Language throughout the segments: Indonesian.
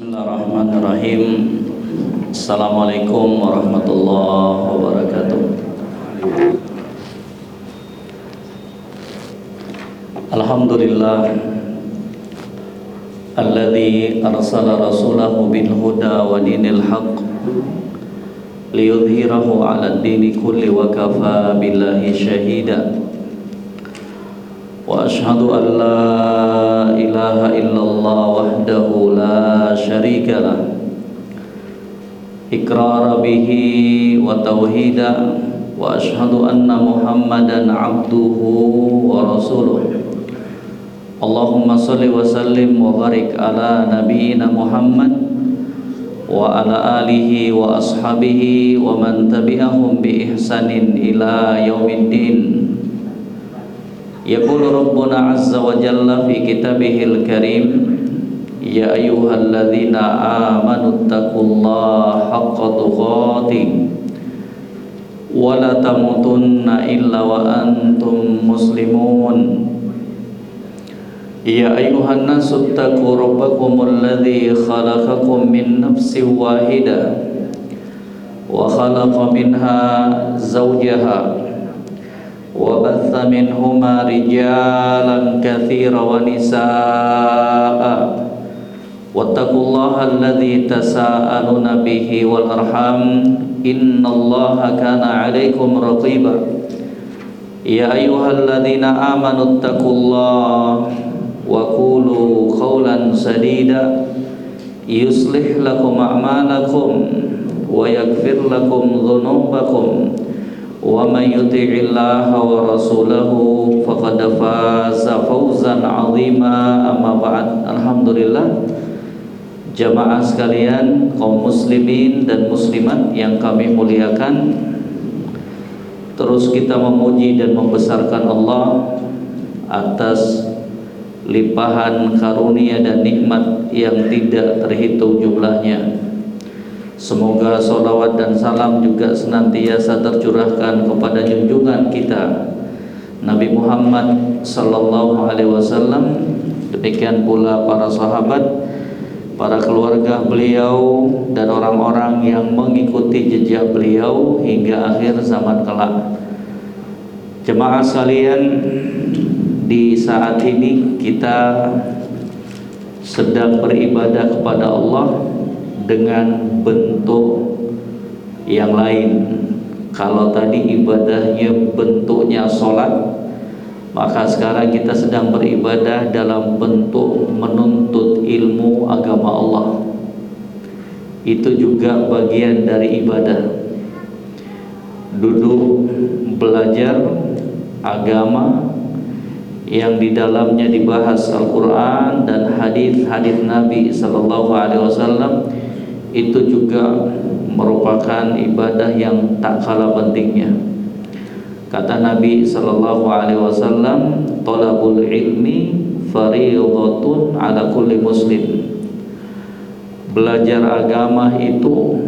Bismillahirrahmanirrahim. Assalamualaikum warahmatullahi wabarakatuh. Alhamdulillah alladzi arsala rasulahu bil huda wa dinil haqq liyudhhirahu 'ala ad-dini kulli wa kafa billahi shahida. Wa ashhadu an la ilaha illallah wahdahu la syarika lah iqrara bihi wa tauhida wa ashhadu anna Muhammadan abduhu wa rasuluh. Allahumma salli wa sallim wa barik ala nabiyyina Muhammad wa ala alihi wa ashabihi wa man tabi'ahum bi ihsanin ila yaumiddin. Yaqulu Rabbuna azza wa jalla fi kitabihil karim, ya ayyuhalladzina amanu taqullaha haqqa tuqatih wa la tamutunna illa wa antum muslimun. Ya ayyuhan nasu taqu rabbakumul ladzi khalaqakum min nafsin wahidah wa khalaqa minha zawjaha wa batha minhuma rijalan katsira wa nisaa wattaqullaha alladzi tasaaluna bihi wal arham innallaha kana 'alaikum raqiba. Ya ayyuhalladzina amanu taqullaha wa qulu qawlan sadida yuslih lakum a'malakum wa yaghfir lakum dhunubakum wa man yuti'illaha wa rasulahu faqad faza fawzan 'azima. Amma ba'd. Alhamdulillah, jamaah sekalian, kaum muslimin dan muslimat yang kami muliakan, terus kita memuji dan membesarkan Allah atas limpahan karunia dan nikmat yang tidak terhitung jumlahnya. Semoga salawat dan salam juga senantiasa tercurahkan kepada junjungan kita Nabi Muhammad sallallahu alaihi wasallam, demikian pula para sahabat, para keluarga beliau dan orang-orang yang mengikuti jejak beliau hingga akhir zaman kelak. Jemaah sekalian, di saat ini kita sedang beribadah kepada Allah dengan bentuk yang lain. Kalau tadi ibadahnya bentuknya sholat, maka sekarang kita sedang beribadah dalam bentuk menuntut ilmu agama Allah. Itu juga bagian dari ibadah. Duduk belajar agama yang di dalamnya dibahas Al-Quran dan hadis-hadis Nabi sallallahu alaihi wasallam, itu juga merupakan ibadah yang tak kalah pentingnya. Kata Nabi sallallahu alaihi wasallam, talabul ilmi fardhatun ala kulli muslim. Belajar agama itu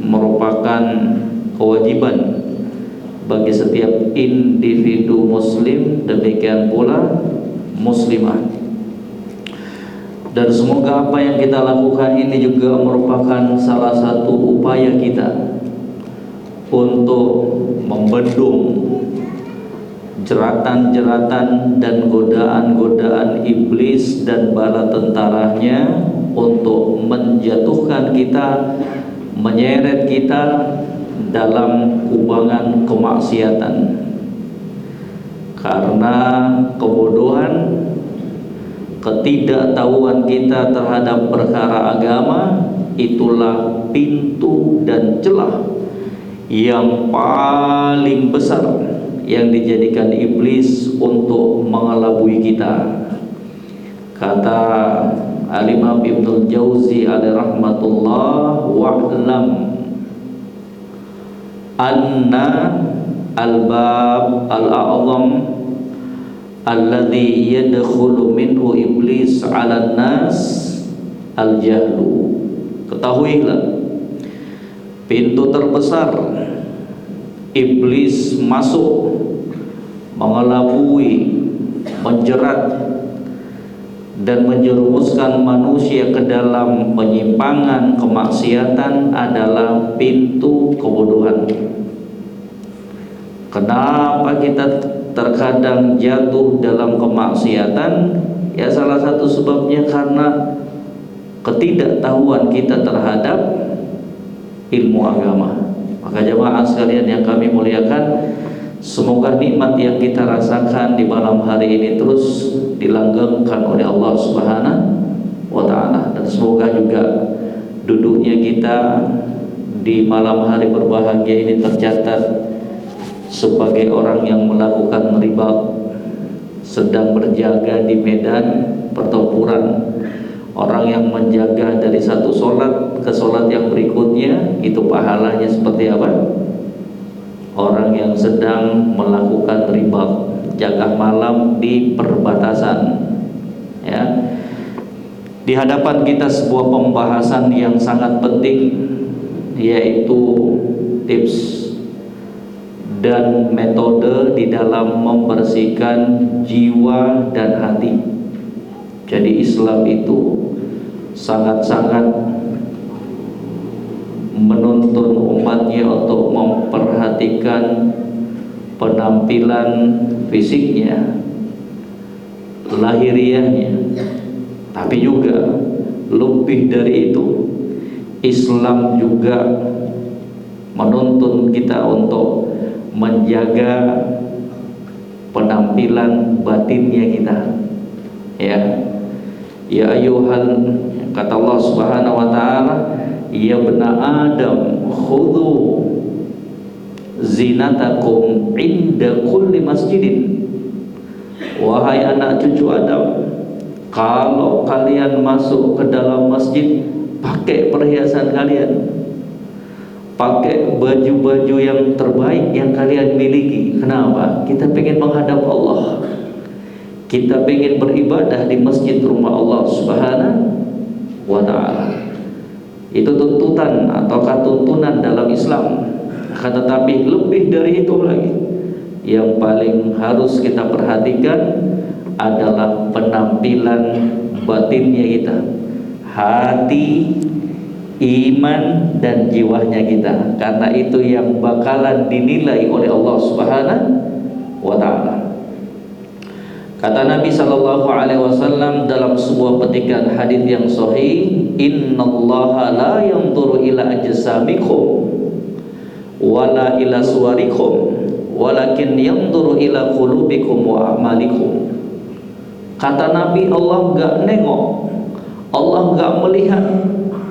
merupakan kewajiban bagi setiap individu muslim, demikian pula muslimah. Dan semoga apa yang kita lakukan ini juga merupakan salah satu upaya kita untuk membendung jeratan-jeratan dan godaan-godaan iblis dan bala tentaranya untuk menjatuhkan kita, menyeret kita dalam kubangan kemaksiatan. Karena kebodohan, ketidaktahuan kita terhadap perkara agama, itulah pintu dan celah yang paling besar yang dijadikan iblis untuk mengelabui kita. Kata Al-Imam Ibnul Jauzi alaihi rahmatullah, wa'lam anna al-bab al-a'zam alladhi yadkhulu minhu iblis 'ala nas al-jahlu. Ketahuilah, pintu terbesar iblis masuk, mengelabui, menjerat dan menjerumuskan manusia ke dalam penyimpangan, kemaksiatan adalah pintu kebodohan. Kenapa kita terkadang jatuh dalam kemaksiatan? Ya salah satu sebabnya karena ketidaktahuan kita terhadap ilmu agama. Maka jemaah sekalian yang kami muliakan, semoga nikmat yang kita rasakan di malam hari ini terus dilanggengkan oleh Allah Subhanahu wa Ta'ala, dan semoga juga duduknya kita di malam hari berbahagia ini tercatat sebagai orang yang melakukan riba, sedang berjaga di medan pertempuran. Orang yang menjaga dari satu sholat ke sholat yang berikutnya, itu pahalanya seperti apa? Orang yang sedang melakukan riba, jaga malam di perbatasan. Ya, di hadapan kita sebuah pembahasan yang sangat penting, yaitu tips dan metode di dalam membersihkan jiwa dan hati. Jadi Islam itu sangat-sangat menuntun umatnya untuk memperhatikan penampilan fisiknya, lahiriahnya. Tapi juga lebih dari itu, Islam juga menuntun kita untuk menjaga penampilan batinnya kita. Ya ayuhan, kata Allah Subhanahu wa Ta'ala, ya bena Adam khudhu zinatakum inda kulli masjidin. Wahai anak cucu Adam, kalau kalian masuk ke dalam masjid, pakai perhiasan kalian, pakai baju-baju yang terbaik yang kalian miliki. Kenapa? Kita pengen menghadap Allah, kita pengen beribadah di masjid rumah Allah Subhanahu wa Ta'ala. Itu tuntutan atau tuntunan dalam Islam. Akan tetapi lebih dari itu lagi, yang paling harus kita perhatikan adalah penampilan batinnya kita, hati, iman dan jiwanya kita, karena itu yang bakalan dinilai oleh Allah Subhanahu wa Ta'ala. Kata Nabi sallallahu alaihi wasallam dalam sebuah petikan hadis yang sahih, innallaha la yanzuru ila ajsamikum wala ila suwarikum walakin yanzuru ila qulubikum wa a'malikum. Kata Nabi, Allah enggak nengok, Allah enggak melihat,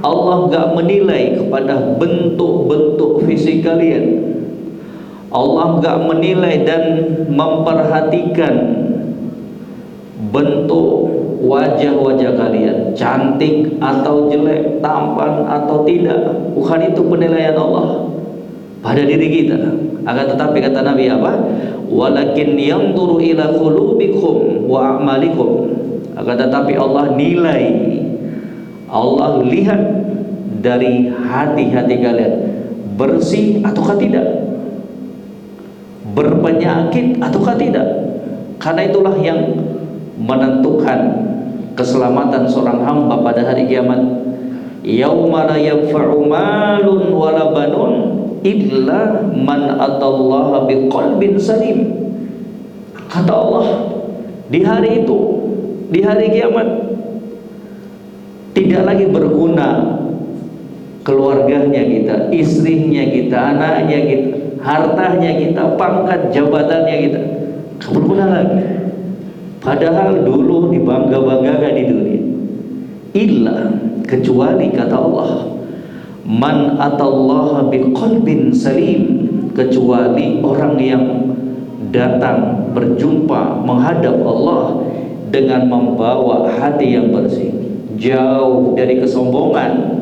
Allah enggak menilai kepada bentuk-bentuk fisik kalian. Allah enggak menilai dan memperhatikan bentuk wajah-wajah kalian, cantik atau jelek, tampan atau tidak. Bukan itu penilaian Allah pada diri kita. Akan tetapi kata Nabi apa? Walakin yanzuru ila qulubikum wa a'malikum. Akan tetapi Allah nilai, Allah lihat dari hati-hati kalian, bersih ataukah tidak, berpenyakit ataukah tidak. Karena itulah yang menentukan keselamatan seorang hamba pada hari kiamat. Yauma la yanfa'u malun wala banun illa man atallaha biqalbin salim. Kata Allah, di hari itu, di hari kiamat, tidak lagi berguna keluarganya kita, istrinya kita, anaknya kita, hartanya kita, pangkat jabatannya kita, gak berguna lagi. Padahal dulu dibangga-banggakan di dunia. Illa, kecuali kata Allah, man atallaha biqalbin salim, kecuali orang yang datang berjumpa menghadap Allah dengan membawa hati yang bersih, jauh dari kesombongan,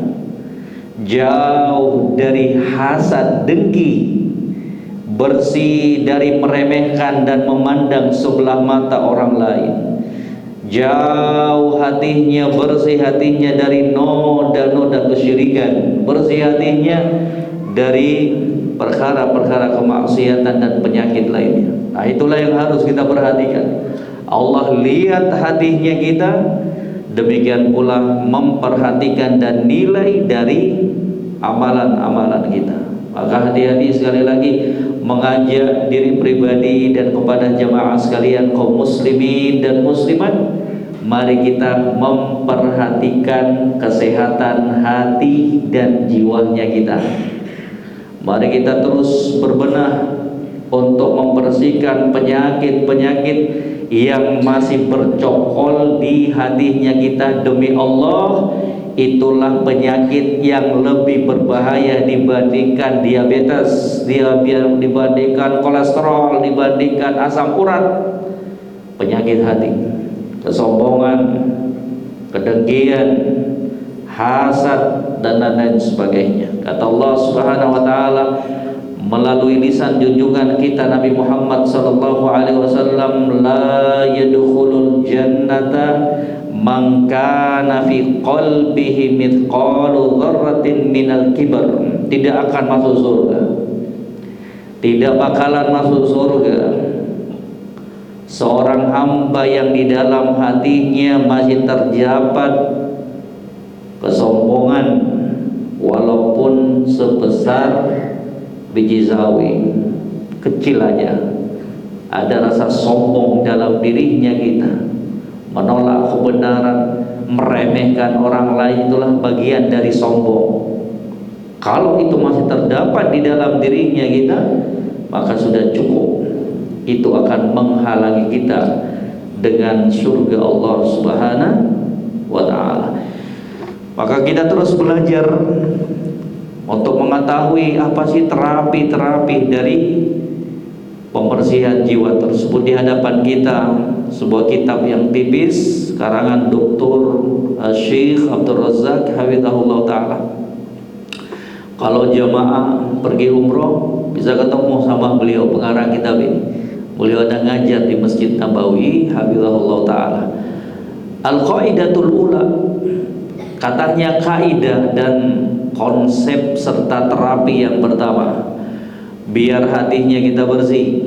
jauh dari hasad dengki, bersih dari meremehkan dan memandang sebelah mata orang lain, jauh hatinya, bersih hatinya dari noda-noda kesyirikan, bersih hatinya dari perkara-perkara kemaksiatan dan penyakit lainnya. Nah, itulah yang harus kita perhatikan. Allah lihat hatinya kita, demikian pula memperhatikan dan nilai dari amalan-amalan kita. Maka hati-hati sekali lagi mengajak diri pribadi dan kepada jamaah sekalian kaum muslimin dan muslimat, mari kita memperhatikan kesehatan hati dan jiwanya kita. Mari kita terus berbenah untuk membersihkan penyakit-penyakit yang masih bercokol di hatinya kita. Demi Allah, itulah penyakit yang lebih berbahaya dibandingkan diabetes, dibandingkan kolesterol, dibandingkan asam urat. Penyakit hati, kesombongan, kedengkian, hasad, dan lain sebagainya. Kata Allah Subhanahu wa taala melalui lisan junjungan kita Nabi Muhammad sallallahu alaihi wasallam, la yadkhulul jannata man kana fi qalbihi mithqalu dzarratin minal kibr. Tidak akan masuk surga, tidak bakalan masuk surga seorang hamba yang di dalam hatinya masih terdapat kesombongan, walaupun sebesar biji sawi kecil aja. Ada rasa sombong dalam dirinya kita, menolak kebenaran, meremehkan orang lain, itulah bagian dari sombong. Kalau itu masih terdapat di dalam dirinya kita, maka sudah cukup. Itu akan menghalangi kita dengan surga Allah Subhanahu wa ta'ala. Maka kita terus belajar untuk mengetahui apa sih terapi-terapi dari pembersihan jiwa tersebut. Di hadapan kita sebuah kitab yang tipis karangan Dr. Syekh Abdul Razak hafizahullah ta'ala. Kalau jamaah pergi umroh bisa ketemu sama beliau pengarang kitab ini. Beliau ada ngajar di Masjid Nabawi hafizahullah ta'ala. Al-Qaidatul Ula, katanya kaidah dan konsep serta terapi yang pertama biar hatinya kita bersih.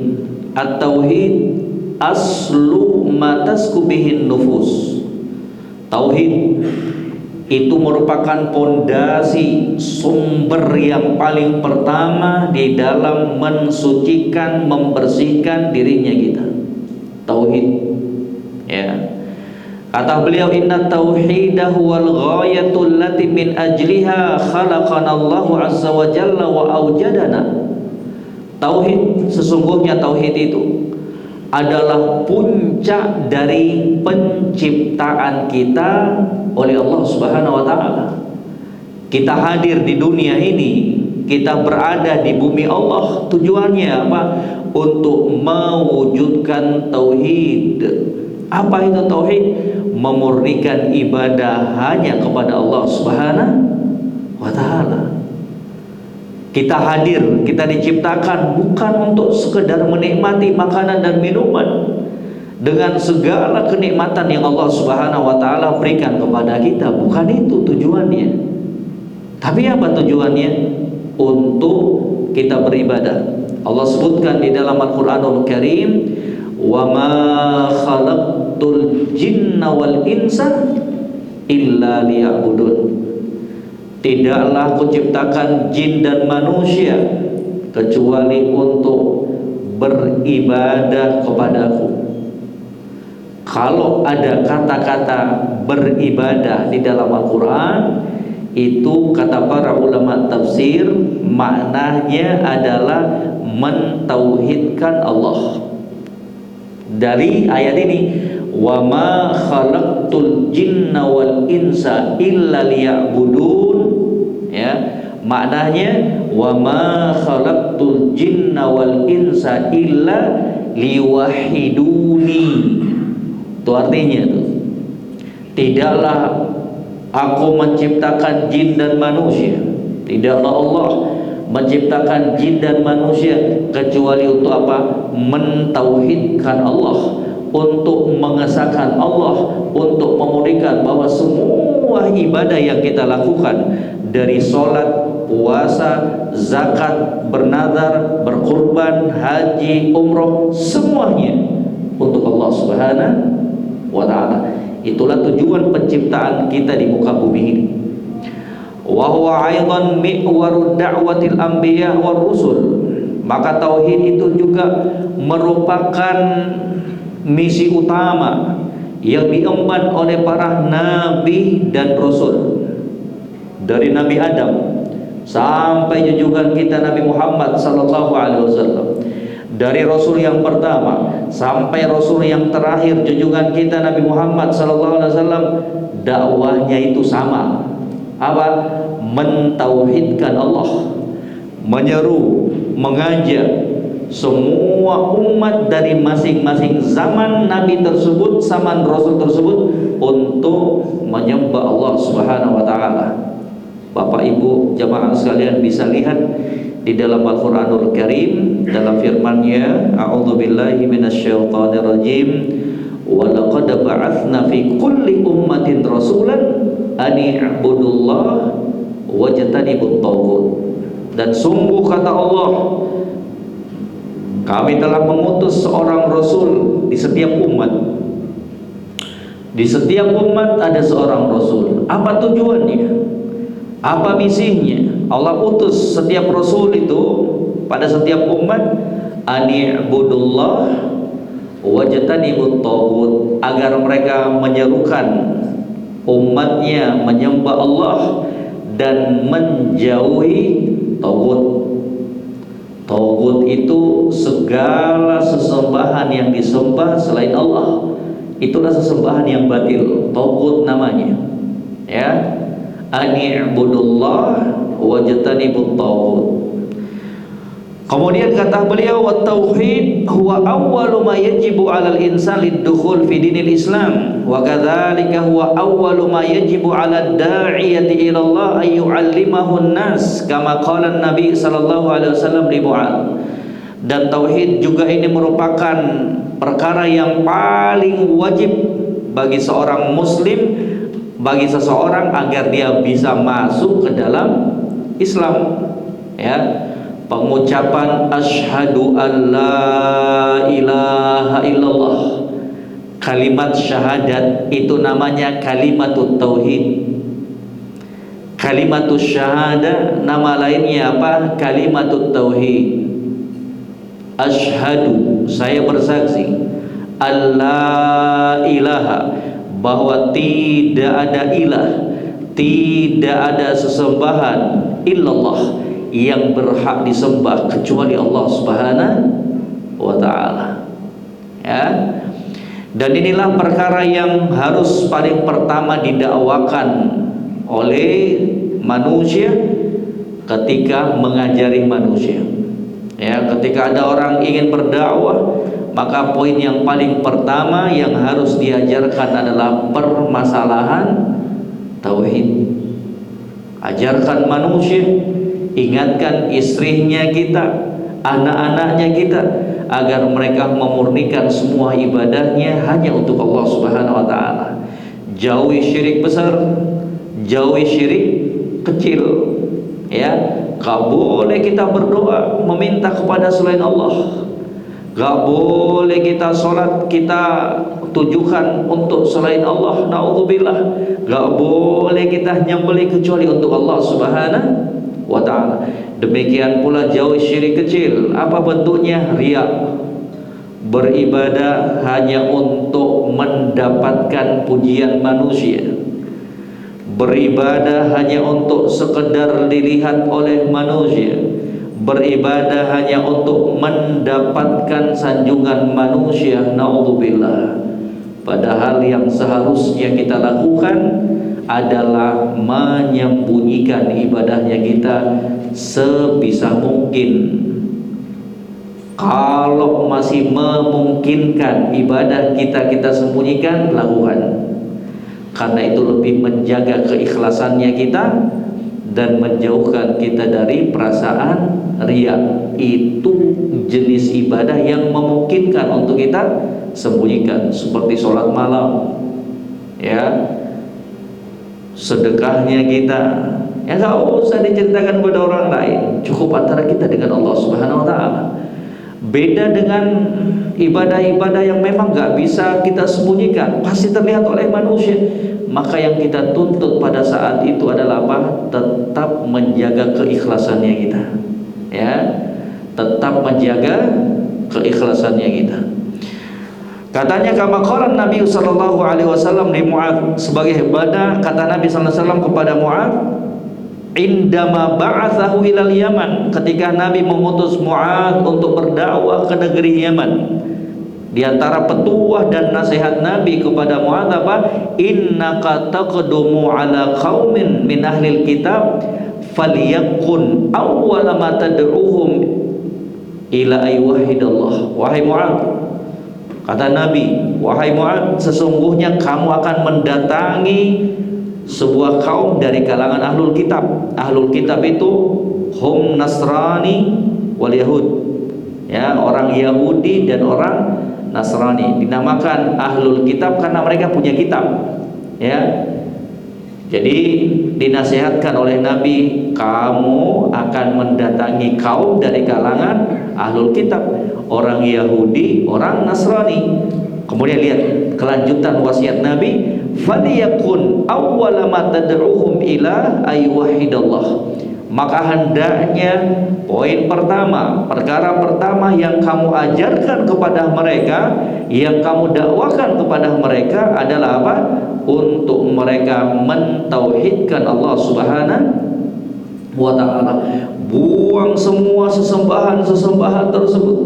At-tauhid aslu mataskubihin nufus. Tauhid itu merupakan pondasi, sumber yang paling pertama di dalam mensucikan, membersihkan dirinya kita. Tauhid, ya. Kata beliau, inna tauhidah wal ghayatul lati min ajliha khalaqana Allahu azza wa jalla wa aujadana. Tauhid, sesungguhnya tauhid itu adalah puncak dari penciptaan kita oleh Allah Subhanahu wa ta'ala. Kita hadir di dunia ini, kita berada di bumi Allah, tujuannya apa? Untuk mewujudkan tauhid. Apa itu tauhid? Memurnikan ibadah hanya kepada Allah Subhanahu wa ta'ala. Kita hadir, kita diciptakan bukan untuk sekedar menikmati makanan dan minuman dengan segala kenikmatan yang Allah Subhanahu wa ta'ala berikan kepada kita. Bukan itu tujuannya. Tapi apa tujuannya? Untuk kita beribadah. Allah sebutkan di dalam Al-Quranul Karim, wa ma khalaqtul jinna wal insa illa liya'budun. Tidaklah kuciptakan jin dan manusia kecuali untuk beribadah kepadaku. Kalau ada kata-kata beribadah di dalam Al-Quran, itu kata para ulama tafsir maknanya adalah mentauhidkan Allah. Dari ayat ini, wa ma khalaqtul jinna wal insa illa liya'budun, ya, maknanya wa ma khalaqtul jinna wal insa illa liwahiduni. Itu artinya tuh, tidaklah aku menciptakan jin dan manusia, tidaklah Allah menciptakan jin dan manusia kecuali untuk apa? Mentauhidkan Allah, untuk mengesahkan Allah, untuk memurnikan bahwa semua ibadah yang kita lakukan, dari sholat, puasa, zakat, bernazar, berkurban, haji, umroh, semuanya untuk Allah Subhanahu wa taala. Itulah tujuan penciptaan kita di muka bumi ini. Wa huwa aidan mi'warud da'watil anbiya war rusul. Maka tauhid itu juga merupakan misi utama yang diemban oleh para nabi dan rasul. Dari Nabi Adam sampai junjungan kita Nabi Muhammad sallallahu alaihi wasallam. Dari rasul yang pertama sampai rasul yang terakhir junjungan kita Nabi Muhammad sallallahu alaihi wasallam, dakwahnya itu sama. Apa? Mentauhidkan Allah, menyeru, mengajak semua umat dari masing-masing zaman Nabi tersebut, zaman Rasul tersebut, untuk menyembah Allah Subhanahu wa taala. Bapak Ibu jamaah sekalian bisa lihat di dalam Al-Qur'anul Karim, dalam firman-Nya, a'udzubillahi minasyaitonir rajim, wa laqad ba'atsna fi kulli ummatin rasulan an i'budullah wajtanibut taghut. Dan sungguh kata Allah, kami telah mengutus seorang rasul di setiap umat. Di setiap umat ada seorang rasul. Apa tujuannya? Apa misinya? Allah utus setiap rasul itu pada setiap umat, ani'budullah wajtanibut taghut, agar mereka menyerukan umatnya menyembah Allah dan menjauhi taghut. Taghut itu segala sesembahan yang disembah selain Allah. Itulah sesembahan yang batil, taghut namanya. Ya, ani'budullah wajtanibut taghut. Kemudian kata beliau, wa tauhid huwa awwalu ma yajibu 'alal insani lidukhul fi dinil Islam, wa kadzalika huwa awwalu ma yajibu 'alad da'iyati ila Allah ay yu'allimahu an-nas kama qala an-nabi sallallahu alaihi wasallam li Mu'adz. Dan tauhid juga ini merupakan perkara yang paling wajib bagi seorang muslim, bagi seseorang agar dia bisa masuk ke dalam Islam. Ya, pengucapan asyhadu an la ilaha illallah, kalimat syahadat itu namanya kalimatut tauhid. Kalimatus syahadah nama lainnya apa? Kalimatut tauhid. Asyhadu, saya bersaksi, alla ilaha, bahwa tidak ada ilah, tidak ada sesembahan illallah yang berhak disembah kecuali Allah Subhanahu wa taala. Ya. Dan inilah perkara yang harus paling pertama didakwakan oleh manusia ketika mengajari manusia. Ya, ketika ada orang ingin berdakwah, maka poin yang paling pertama yang harus diajarkan adalah permasalahan tauhid. Ajarkan manusia, ingatkan istrinya kita, anak-anaknya kita, agar mereka memurnikan semua ibadahnya hanya untuk Allah Subhanahu wa taala. Jauhi syirik besar, jauhi syirik kecil. Ya, gak boleh kita berdoa meminta kepada selain Allah. Gak boleh kita sholat kita tujukan untuk selain Allah. Na'udzubillah. Gak boleh kita nyembelih kecuali untuk Allah Subhanahu wa ta'ala. Demikian pula jauh syirik kecil. Apa bentuknya? Riya. Beribadah hanya untuk mendapatkan pujian manusia, beribadah hanya untuk sekedar dilihat oleh manusia, beribadah hanya untuk mendapatkan sanjungan manusia. Na'udzubillah. Padahal yang seharusnya kita lakukan adalah menyembunyikan ibadahnya kita sebisa mungkin. Kalau masih memungkinkan ibadah kita sembunyikan, lakukan. Karena itu lebih menjaga keikhlasannya kita dan menjauhkan kita dari perasaan riya. Itu jenis ibadah yang memungkinkan untuk kita sembunyikan, seperti sholat malam, ya, sedekahnya kita, ya nggak usah diceritakan kepada orang lain, cukup antara kita dengan Allah Subhanahu wa taala. Beda dengan ibadah-ibadah yang memang gak bisa kita sembunyikan, pasti terlihat oleh manusia. Maka yang kita tuntut pada saat itu adalah apa? Tetap menjaga keikhlasannya kita, ya, tetap menjaga keikhlasannya kita. Katanya kama qala Nabi sallallahu alaihi wasallam li Mu'adz, sebagai ibadah kata Nabi sallallahu alaihi wasallam kepada Mu'adz indama ba'athahu ilal Yaman, ketika Nabi memutus Mu'adz untuk berdakwah ke negeri Yaman. Di antara petuah dan nasihat Nabi kepada Mu'adz apa? Innaka taqdumu ala qaumin min ahlil kitab falyakun awwala ma tad'uhum ila ayyuhidallah. Wahai Mu'adz, kata Nabi, wahai Mu'adz, sesungguhnya kamu akan mendatangi sebuah kaum dari kalangan ahlul kitab. Ahlul kitab itu hum Nasrani wal Yahud, ya, orang Yahudi dan orang Nasrani. Dinamakan ahlul kitab karena mereka punya kitab, ya. Jadi dinasihatkan oleh Nabi, kamu akan mendatangi kaum dari kalangan ahlul kitab, orang Yahudi, orang Nasrani. Kemudian lihat kelanjutan wasiat Nabi, faliyakun awwala ma tad'uhum ila ayyuhidallah. Maka hendaknya poin pertama, perkara pertama yang kamu ajarkan kepada mereka, yang kamu dakwakan kepada mereka adalah apa? Untuk mereka mentauhidkan Allah Subhanahu wa ta'ala. Buang semua sesembahan tersebut.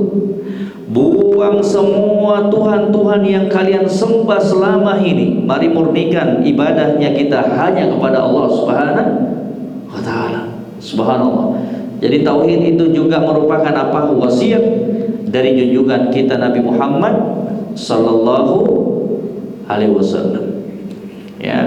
Buang semua Tuhan-Tuhan yang kalian sembah selama ini. Mari murnikan ibadahnya kita hanya kepada Allah Subhanahu wa ta'ala. Subhanallah. Jadi tauhid itu juga merupakan apa? Wasiat dari junjungan kita Nabi Muhammad sallallahu alaihi wasallam. Ya.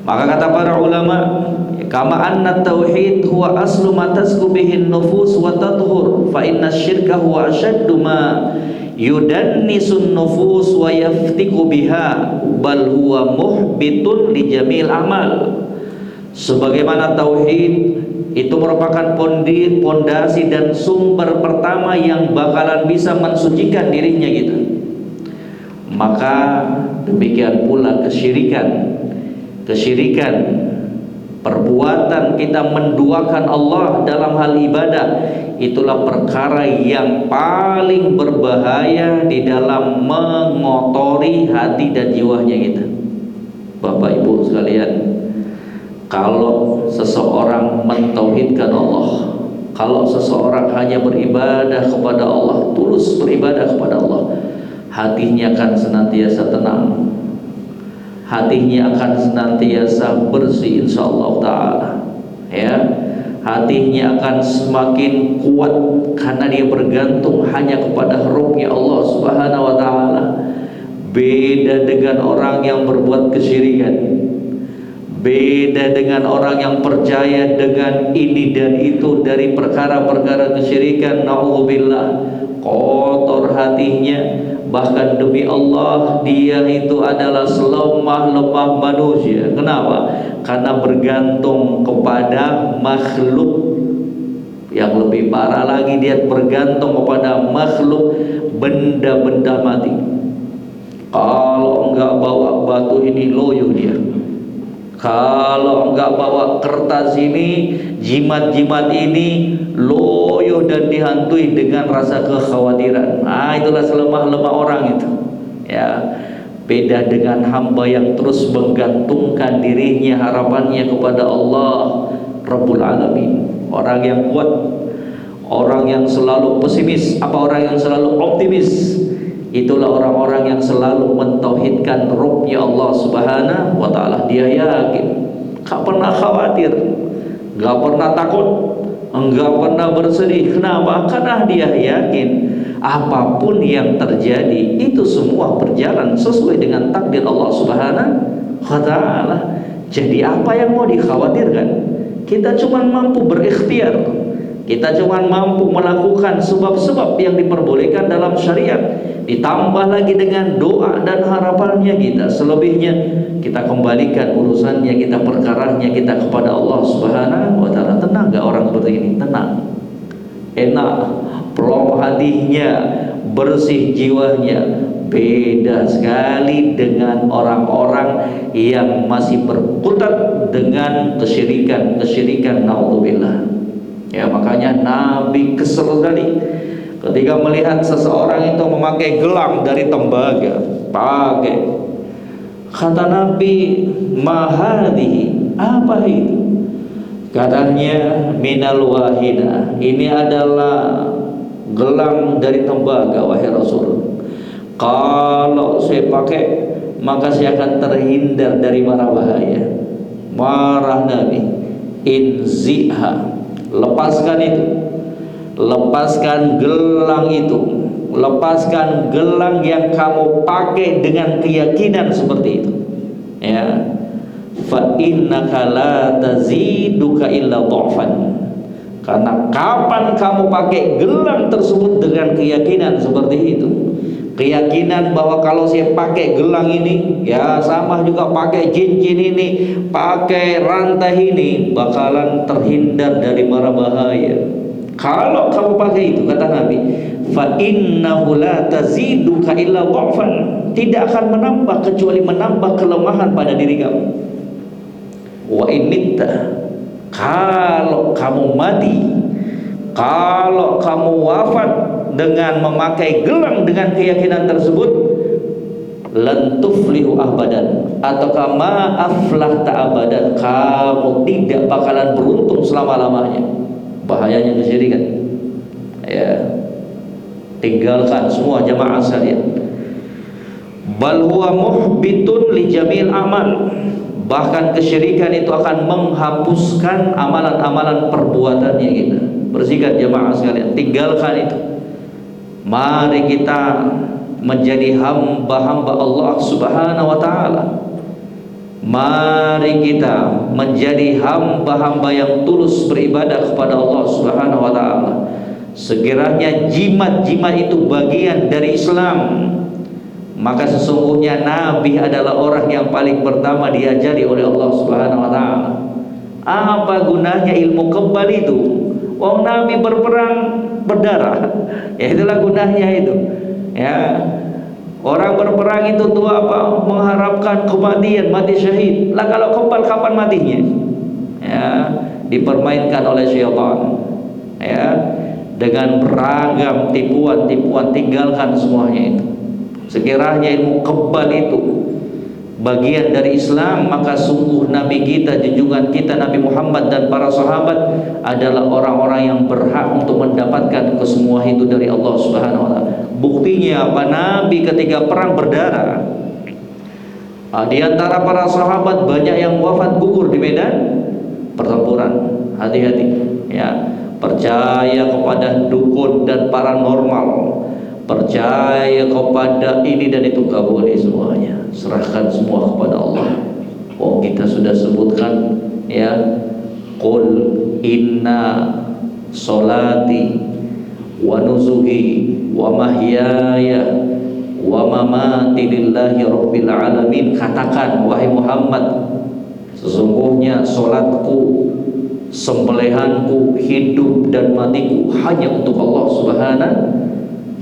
Maka kata para ulama, kama anna tauhid huwa aslu ma tasku bihi nufus wa tathur, fa inna syirka huwa ashaddu ma yudannisun nufus wa yaftiku biha, bal huwa muhbitun li jamil amal. Sebagaimana tauhid itu merupakan pondasi dan sumber pertama yang bakalan bisa mensucikan dirinya kita, maka demikian pula kesyirikan, perbuatan kita menduakan Allah dalam hal ibadah, itulah perkara yang paling berbahaya di dalam mengotori hati dan jiwanya kita. Bapak Ibu sekalian, kalau seseorang mentauhidkan Allah, kalau seseorang hanya beribadah kepada Allah, tulus beribadah kepada Allah, hatinya akan senantiasa tenang, hatinya akan senantiasa bersih insyaallah ta'ala, ya. Hatinya akan semakin kuat karena dia bergantung hanya kepada Rabb-Nya Allah Subhanahu wa ta'ala. Beda dengan orang yang berbuat kesyirikan, beda dengan orang yang percaya dengan ini dan itu dari perkara-perkara kesyirikan. Na'udzubillah, kotor hatinya, bahkan demi Allah dia itu adalah selemah-lemah manusia. Kenapa? Karena bergantung kepada makhluk. Yang lebih parah lagi, dia bergantung kepada makhluk, benda-benda mati. Kalau enggak bawa batu ini loyo dia, kalau enggak bawa kertas ini, jimat-jimat ini loyo dan dihantui dengan rasa kekhawatiran. Nah, itulah selemah-lemah orang itu, ya. Beda dengan hamba yang terus menggantungkan dirinya, harapannya kepada Allah Rabbul Alamin. Orang yang kuat, orang yang selalu pesimis, orang yang selalu optimis, itulah orang-orang yang selalu mentauhidkan Rabb-Nya Allah Subhanahu wa ta'ala. Dia yakin, gak pernah khawatir, gak pernah takut, enggak pernah bersedih. Kenapa? Karena dia yakin apapun yang terjadi itu semua berjalan sesuai dengan takdir Allah Subhanahu wa ta'ala. Jadi apa yang mau dikhawatirkan? Kita cuma mampu berikhtiar, kita cuma mampu melakukan sebab-sebab yang diperbolehkan dalam syariat, ditambah lagi dengan doa dan harapannya kita. Selebihnya kita kembalikan urusannya, kita perkaranya kita kepada Allah Subhanahu wa ta'ala. Tenang gak orang seperti ini? Tenang, enak, plong hatinya, bersih jiwanya. Beda sekali dengan orang-orang yang masih berkutat dengan kesyirikan, naudzubillah. Ya, makanya Nabi kesel sekali ketika melihat seseorang itu memakai gelang dari tembaga. Pakai. Kata Nabi, "Mahadhi, apa itu?" Katanya, "Minal wahida." Ini adalah gelang dari tembaga, wahai Rasul. Kalau saya pakai, maka saya akan terhindar dari mara bahaya. Marah Nabi, "Inziha." Lepaskan itu. Lepaskan gelang itu. Lepaskan gelang yang kamu pakai dengan keyakinan seperti itu. Ya. Fa innaka la taziduka illa dha'fan. Karena kapan kamu pakai gelang tersebut dengan keyakinan seperti itu, keyakinan bahwa kalau saya pakai gelang ini, ya sama juga pakai cincin ini, pakai rantai ini, bakalan terhindar dari mara bahaya. Kalau kamu pakai itu, kata Nabi, fa innahu la taziduka illa dha'fan, tidak akan menambah kecuali menambah kelemahan pada diri kamu. Wa imitta, kalau kamu mati, kalau kamu wafat dengan memakai gelang dengan keyakinan tersebut, lan tuflihu abadan, atau kama aflahta abadan, kamu tidak bakalan beruntung selama-lamanya. Bahayanya kesyirikan. Ya, tinggalkan semua jamaah sekalian. Bal huwa muhbitun li jamil amal. Bahkan kesyirikan itu akan menghapuskan amalan-amalan perbuatannya kita. Bersihkan jamaah sekalian, tinggalkan itu. Mari kita menjadi hamba-hamba Allah Subhanahu wa ta'ala. Mari kita menjadi hamba-hamba yang tulus beribadah kepada Allah Subhanahu wa ta'ala. Sekiranya jimat-jimat itu bagian dari Islam, maka sesungguhnya Nabi adalah orang yang paling pertama diajari oleh Allah Subhanahu wa ta'ala. Apa gunanya ilmu kebal itu? Wong Nabi berperang berdarah. Ya, itulah gunanya itu. Ya. Orang berperang itu tuh apa? Mengharapkan kematian, mati syahid. Lah kalau kebal kapan matinya? Ya, dipermainkan oleh syaitan. Ya, dengan beragam tipuan-tipuan, tinggalkan semuanya itu. Sekiranya ilmu kebal itu bagian dari Islam, maka sungguh Nabi kita, junjungan kita Nabi Muhammad dan para sahabat adalah orang-orang yang berhak untuk mendapatkan kesemua itu dari Allah Subhanahu wa ta'ala. Buktinya apa? Nabi ketika perang berdarah, di antara para sahabat banyak yang wafat gugur di medan pertempuran. Hati-hati ya, percaya kepada dukun dan paranormal, percaya kepada ini dan itu, gak boleh semuanya. Serahkan semua kepada Allah. Oh, kita sudah sebutkan ya, qul inna solati wa nusuki wa mahyaya wa mamati lillahi rabbil alamin. Katakan wahai Muhammad, sesungguhnya solatku, sembelihanku, hidup dan matiku hanya untuk Allah Subhanahu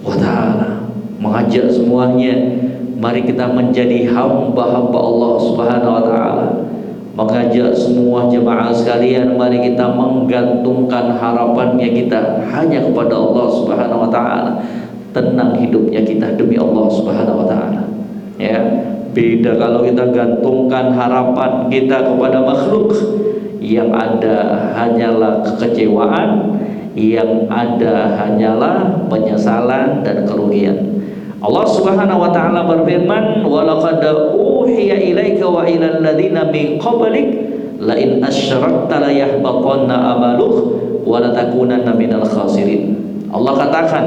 wa ta'ala. Mengajak semuanya, mari kita menjadi hamba-hamba Allah Subhanahu wa ta'ala. Mengajak semua jemaah sekalian, mari kita menggantungkan harapannya kita hanya kepada Allah Subhanahu wa ta'ala. Tenang hidupnya kita demi Allah Subhanahu wa ta'ala. Ya, beda kalau kita gantungkan harapan kita kepada makhluk, yang ada hanyalah kekecewaan, yang ada hanyalah penyesalan dan kerugian. Allah Subhanahu wa ta'ala berfirman, "Wa laqad uhiya ilaika wa ilal ladzina min qablik la in asyrakta la yahbatanna amaluk wa la takunanna minal khasirin." Allah katakan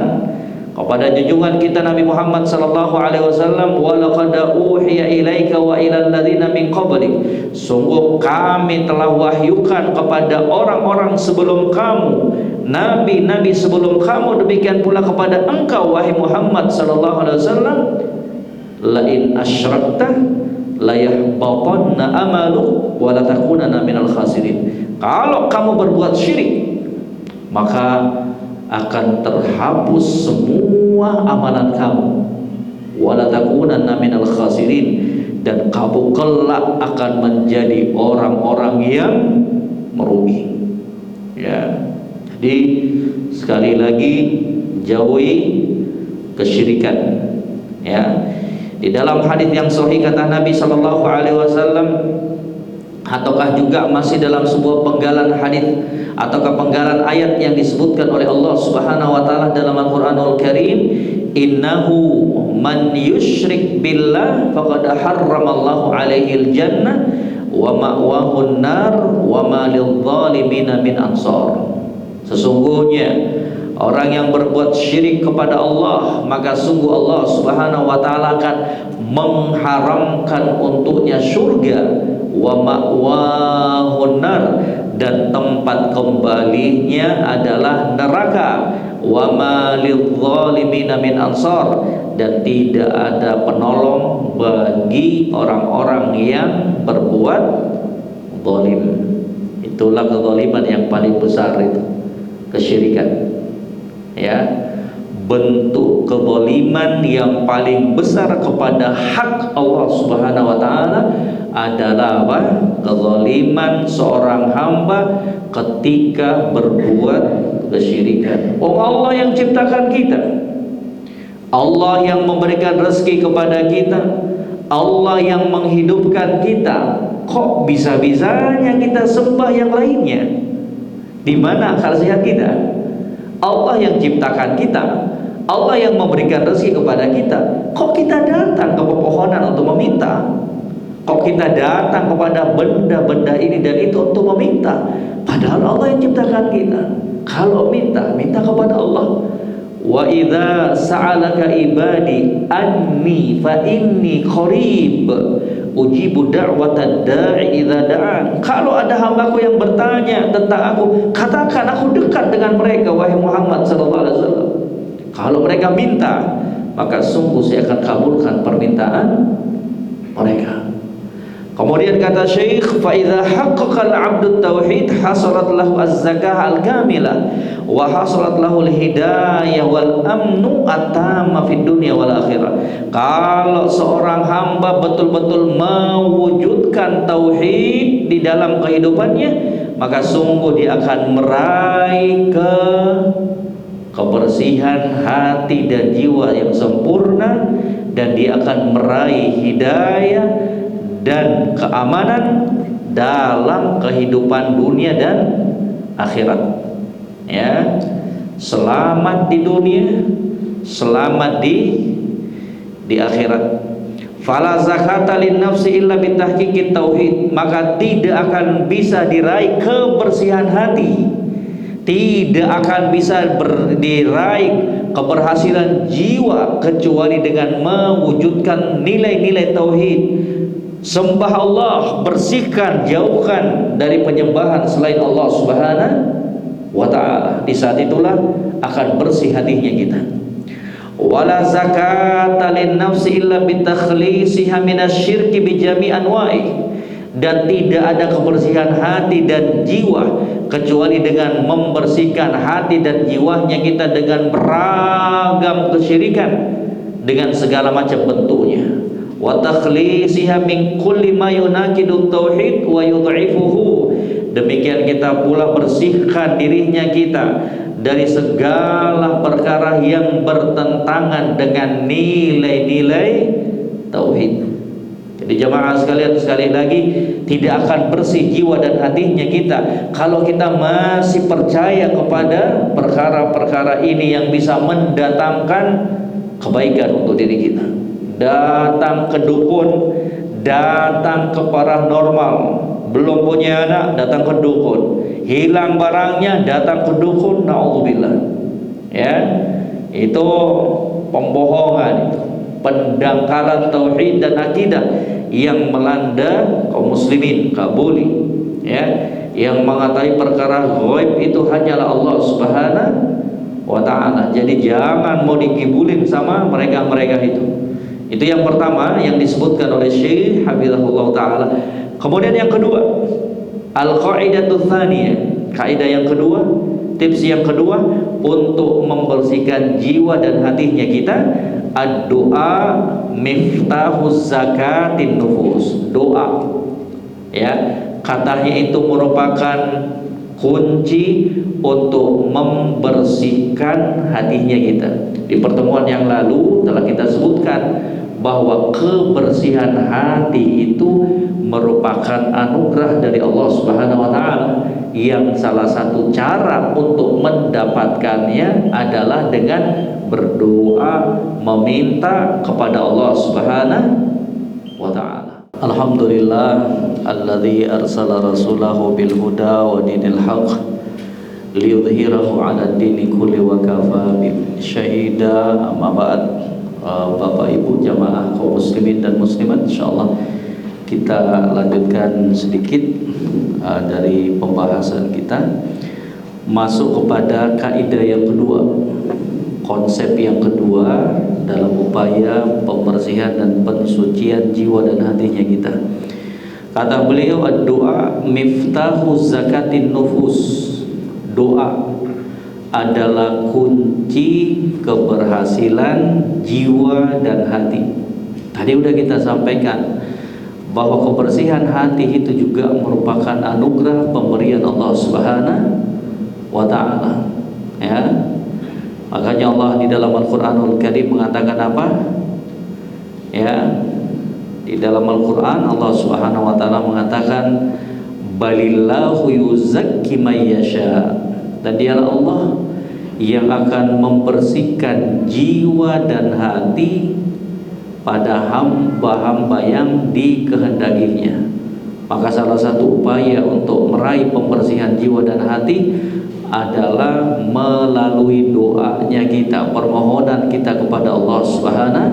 kepada junjungan kita Nabi Muhammad sallallahu alaihi wasallam, "Wa laqad uhiya ilaika wa ilal ladzina min qablik." Sungguh kami telah wahyukan kepada orang-orang sebelum kamu, nabi-nabi sebelum kamu, demikian pula kepada engkau wahai Muhammad sallallahu alaihi wasallam, la in asyrakta la yahbatanna amalu wa la takunanna minal khasirin. Kalau kamu berbuat syirik, maka akan terhapus semua amalan kamu. Wala takunanna minal khasirin, dan kamu kelak akan menjadi orang-orang yang merugi. Ya. Jadi sekali lagi jauhi kesyirikan. Ya. Di dalam hadis yang sahih kata Nabi sallallahu alaihi wasallam, ataukah juga masih dalam sebuah penggalan hadis ataukah penggalan ayat yang disebutkan oleh Allah Subhanahu wa taala dalam Al-Qur'anul Karim, innahu man yusyrik billah faqad harramallahu alaihil jannah wa ma'wahun nar wa ma lidh-dhalimina min ansar. Sesungguhnya orang yang berbuat syirik kepada Allah, maka sungguh Allah Subhanahu wa taala akan mengharamkan untuknya surga, wa ma'wahun nar, dan tempat kembalinya adalah neraka, wa ma lidh-dhalimina min ansar, dan tidak ada penolong bagi orang-orang yang berbuat zalim. Itulah kezaliman yang paling besar, itu kesyirikan. Ya, bentuk kezaliman yang paling besar kepada hak Allah Subhanahu wa taala adalah apa? Kezaliman seorang hamba ketika berbuat kesyirikan. Oh, Allah yang ciptakan kita, Allah yang memberikan rezeki kepada kita, Allah yang menghidupkan kita, kok bisa-bisanya kita sembah yang lainnya? Di mana akal sehat kita? Allah yang ciptakan kita, Allah yang memberikan rezeki kepada kita, kok kita datang ke pepohonan untuk meminta? Kok kita datang kepada benda-benda ini dan itu untuk meminta? Padahal Allah yang ciptakan kita. Kalau minta kepada Allah. Wa idza sa'alaka ibadi anni fa inni qarib ujibu da'watad da'i idza da'an. Kalau ada hambaku yang bertanya tentang aku, katakan aku dekat dengan mereka, wahai Muhammad sallallahu alaihi wasallam. Kalau mereka minta, maka sungguh saya akan kabulkan permintaan mereka. Kemudian kata Syekh, fa idza haqqaqa al-'abdu tauhid hasalat lahu az-zakah al-kamilah wa hasalat lahu al-hidayah wal amnu at-tamma fid dunya wal akhirah. Kalau seorang hamba betul-betul mewujudkan tauhid di dalam kehidupannya, maka sungguh dia akan meraih kebersihan hati dan jiwa yang sempurna, dan dia akan meraih hidayah dan keamanan dalam kehidupan dunia dan akhirat. Ya, selamat di dunia, selamat di akhirat. Fala zakata lin nafsi illa bitahqiqit tauhid, maka tidak akan bisa diraih kebersihan hati, tidak akan bisa diraih keberhasilan jiwa kecuali dengan mewujudkan nilai-nilai tauhid. Sembah Allah, bersihkan, jauhkan dari penyembahan selain Allah Subhanahu wa ta'ala. Di saat itulah akan bersih hatinya kita. Wala zakata lin nafsi illa bitakhlisiha minasyirki bijami anwa'i, dan tidak ada kebersihan hati dan jiwa kecuali dengan membersihkan hati dan jiwanya kita dengan beragam kesyirikan dengan segala macam bentuknya. Wa takhlisiha min kulli ma yunaqidu tauhid wa yudhifuhu, demikian kita pula bersihkan dirinya kita dari segala perkara yang bertentangan dengan nilai-nilai tauhid. Jadi jemaah sekalian, sekali lagi, tidak akan bersih jiwa dan hatinya kita kalau kita masih percaya kepada perkara-perkara ini yang bisa mendatangkan kebaikan untuk diri kita. Datang ke dukun, datang ke paranormal, belum punya anak datang ke dukun, hilang barangnya datang ke dukun, naudzubillah. Ya, itu pembohongan, itu pendangkalan tauhid dan akidah yang melanda kaum muslimin, kabuli. Ya, yang mengetahui perkara ghaib itu hanyalah Allah Subhanahu wa ta'ala. Jadi jangan mau dikibulin sama mereka-mereka itu. Itu yang pertama yang disebutkan oleh Syekh Hafizahullah ta'ala. Kemudian yang kedua, al-qaidatul tsaniyah, kaidah yang kedua, Tips yang kedua untuk membersihkan jiwa dan hatinya kita, ad-doa miftahuz zakatin nufus. Doa, ya, katanya itu merupakan kunci untuk membersihkan hatinya kita. Di pertemuan yang lalu telah kita sebutkan bahwa kebersihan hati itu merupakan anugerah dari Allah Subhanahu wa taala, yang salah satu cara untuk mendapatkannya adalah dengan berdoa, meminta kepada Allah Subhanahu wa taala. Alhamdulillah alladzi arsala rasulahu bil huda wa dinil haqq liyudhhirahu 'ala dini kulli wa kafa bi syahida. Amma ba'd. Bapak Ibu jamaah kaum muslimin dan muslimat, insyaallah kita lanjutkan sedikit dari pembahasan kita, masuk kepada kaidah yang kedua, konsep yang kedua dalam upaya pembersihan dan pensucian jiwa dan hatinya kita. Kata beliau, ad-doa miftahu zakatin nufus. Doa adalah kunci keberhasilan jiwa dan hati. Tadi udah kita sampaikan bahwa kebersihan hati itu juga merupakan anugerah pemberian Allah Subhanahu wa taala. Ya. Makanya Allah di dalam Al-Qur'anul Karim mengatakan apa? Ya. Di dalam Al-Qur'an Allah Subhanahu wa taala mengatakan balillahu yuzakki may yasha. Dan dialah Allah yang akan membersihkan jiwa dan hati pada hamba-hamba yang dikehendakinya. Maka salah satu upaya untuk meraih pembersihan jiwa dan hati adalah melalui doanya kita, permohonan kita kepada Allah Subhanahu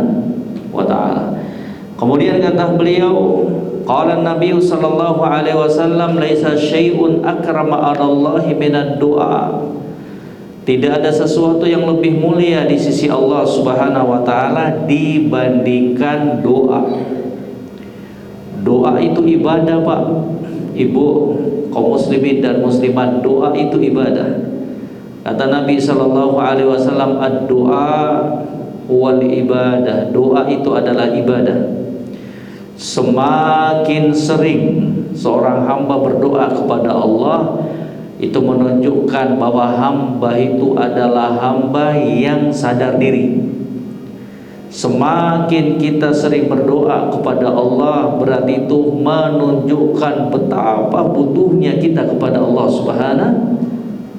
wa taala. Kemudian kata beliau, qala Nabi sallallahu alaihi wasallam, laisa syai'un akrama 'ala Allah minad du'a. Tidak ada sesuatu yang lebih mulia di sisi Allah Subhanahu wa taala dibandingkan doa. Doa itu ibadah, Pak. Ibu, kaum muslimin dan muslimat, doa itu ibadah. Kata Nabi sallallahu alaihi wasallam, ad-du'a wal ibadah. Doa itu adalah ibadah. Semakin sering seorang hamba berdoa kepada Allah, itu menunjukkan bahwa hamba itu adalah hamba yang sadar diri. Semakin kita sering berdoa kepada Allah, berarti itu menunjukkan betapa butuhnya kita kepada Allah Subhanahu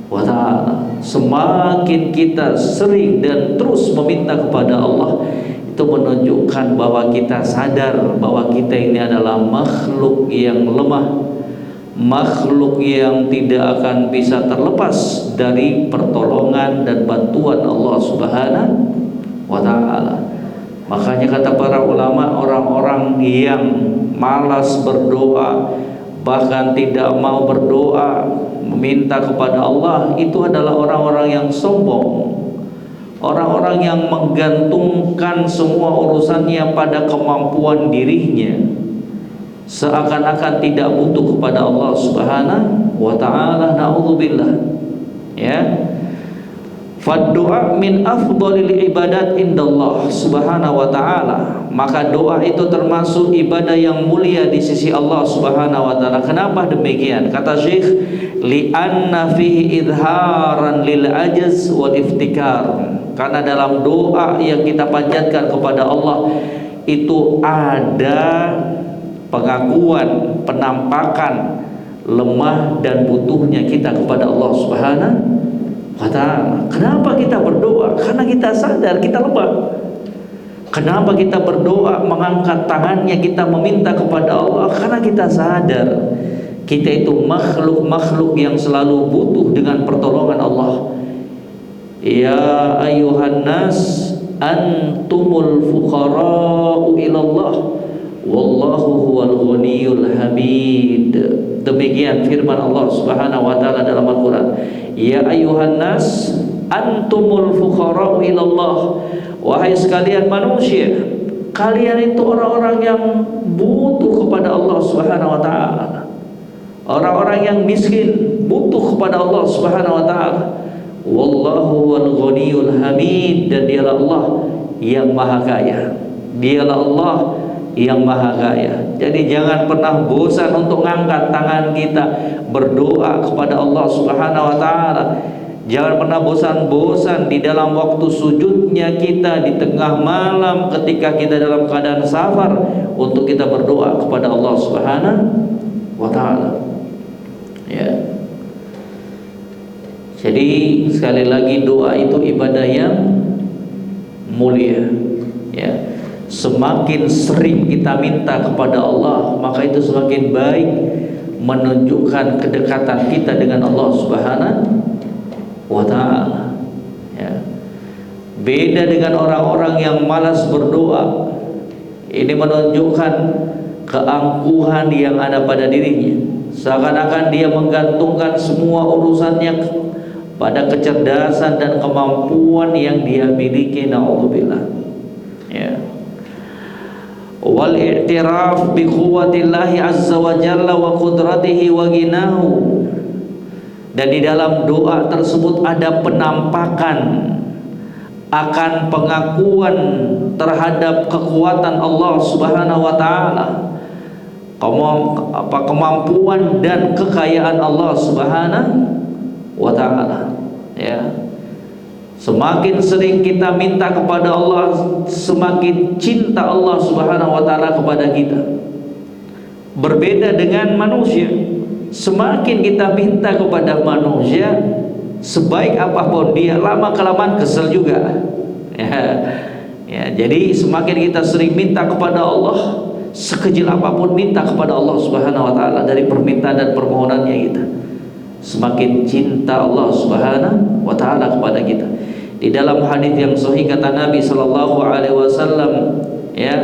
wa taala. Semakin kita sering dan terus meminta kepada Allah, itu menunjukkan bahwa kita sadar bahwa kita ini adalah makhluk yang lemah, makhluk yang tidak akan bisa terlepas dari pertolongan dan bantuan Allah Subhanahu wa taala. Makanya kata para ulama, orang-orang yang malas berdoa, bahkan tidak mau berdoa, meminta kepada Allah, itu adalah orang-orang yang sombong. Orang-orang yang menggantungkan semua urusannya pada kemampuan dirinya, seakan-akan tidak butuh kepada Allah Subhanahu wa taala. Na'udzubillah. Ya. Fad-du'a min afdhalil ibadat indallah Subhanahu wa taala. Maka doa itu termasuk ibadah yang mulia di sisi Allah Subhanahu wa taala. Kenapa demikian? Kata Syekh, li'anna fihi idharan lil ajz wal iftikar. Karena dalam doa yang kita panjatkan kepada Allah itu ada pengakuan, penampakan lemah dan butuhnya kita kepada Allah Subhanahu wa taala. Kenapa kita berdoa? Karena kita sadar kita lemah. Kenapa kita berdoa, mengangkat tangannya, kita meminta kepada Allah? Karena kita sadar kita itu makhluk-makhluk yang selalu butuh dengan pertolongan Allah. Ya ayuhan nas antumul fuqara'u ilallah wallahu huwal ghaniyul hamid. Demikian firman Allah Subhanahu wa taala dalam Al-Qur'an. Ya ayuhan nas antumul fuqara'u ilallah. Wahai sekalian manusia, kalian itu orang-orang yang butuh kepada Allah Subhanahu wa taala. Orang-orang yang miskin butuh kepada Allah Subhanahu wa taala. Wallahu wal ghaniyul hamid, dan dialah Allah yang maha kaya. Dialah Allah yang maha kaya. Jadi jangan pernah bosan untuk ngangkat tangan kita berdoa kepada Allah Subhanahu wa taala. Jangan pernah bosan-bosan di dalam waktu sujudnya kita, di tengah malam ketika kita dalam keadaan safar, untuk kita berdoa kepada Allah Subhanahu wa taala. Ya. Jadi sekali lagi, doa itu ibadah yang mulia. Ya. Semakin sering kita minta kepada Allah, maka itu semakin baik, menunjukkan kedekatan kita dengan Allah Subhanahu wa ta'ala. Ya. Beda dengan orang-orang yang malas berdoa. Ini menunjukkan keangkuhan yang ada pada dirinya. Seakan-akan dia menggantungkan semua urusannya pada kecerdasan dan kemampuan yang dia miliki. Na'udzubillah. Ya. Wal i'tiraf bi quwwatillahi azza wa jalla wa qudratihi wa ghinahu. Dan di dalam doa tersebut ada penampakan akan pengakuan terhadap kekuatan Allah Subhanahu wa taala, kemampuan dan kekayaan Allah Subhanahu wa taala. Ya. Semakin sering kita minta kepada Allah, semakin cinta Allah Subhanahu wa taala kepada kita. Berbeda dengan manusia, semakin kita minta kepada manusia, sebaik apapun dia, lama kelamaan kesel juga. Ya, jadi semakin kita sering minta kepada Allah, sekecil apapun minta kepada Allah Subhanahu wa taala dari permintaan dan permohonannya kita, semakin cinta Allah Subhanahu wa taala kepada kita. Di dalam hadis yang sahih kata Nabi sallallahu alaihi wasallam, ya,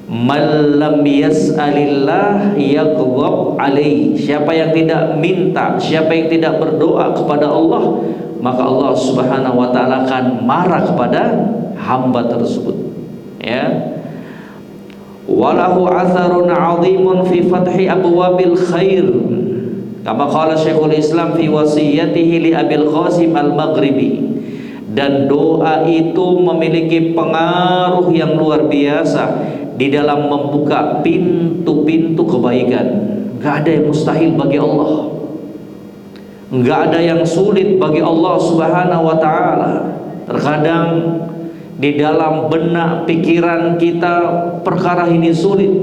man lam yas'alillah yaghdab alaihi. Siapa yang tidak minta, siapa yang tidak berdoa kepada Allah, maka Allah Subhanahu wa taala akan marah kepada hamba tersebut. Ya. Walahu atharun 'azimun fi fathi abwabil khair. Kama qala Syekhul Islam fi wasiyatihi li Abil Qasim Al-Maghribi. Dan doa itu memiliki pengaruh yang luar biasa di dalam membuka pintu-pintu kebaikan. Gak ada yang mustahil bagi Allah, gak ada yang sulit bagi Allah Subhanahu wa ta'ala. Terkadang di dalam benak pikiran kita perkara ini sulit,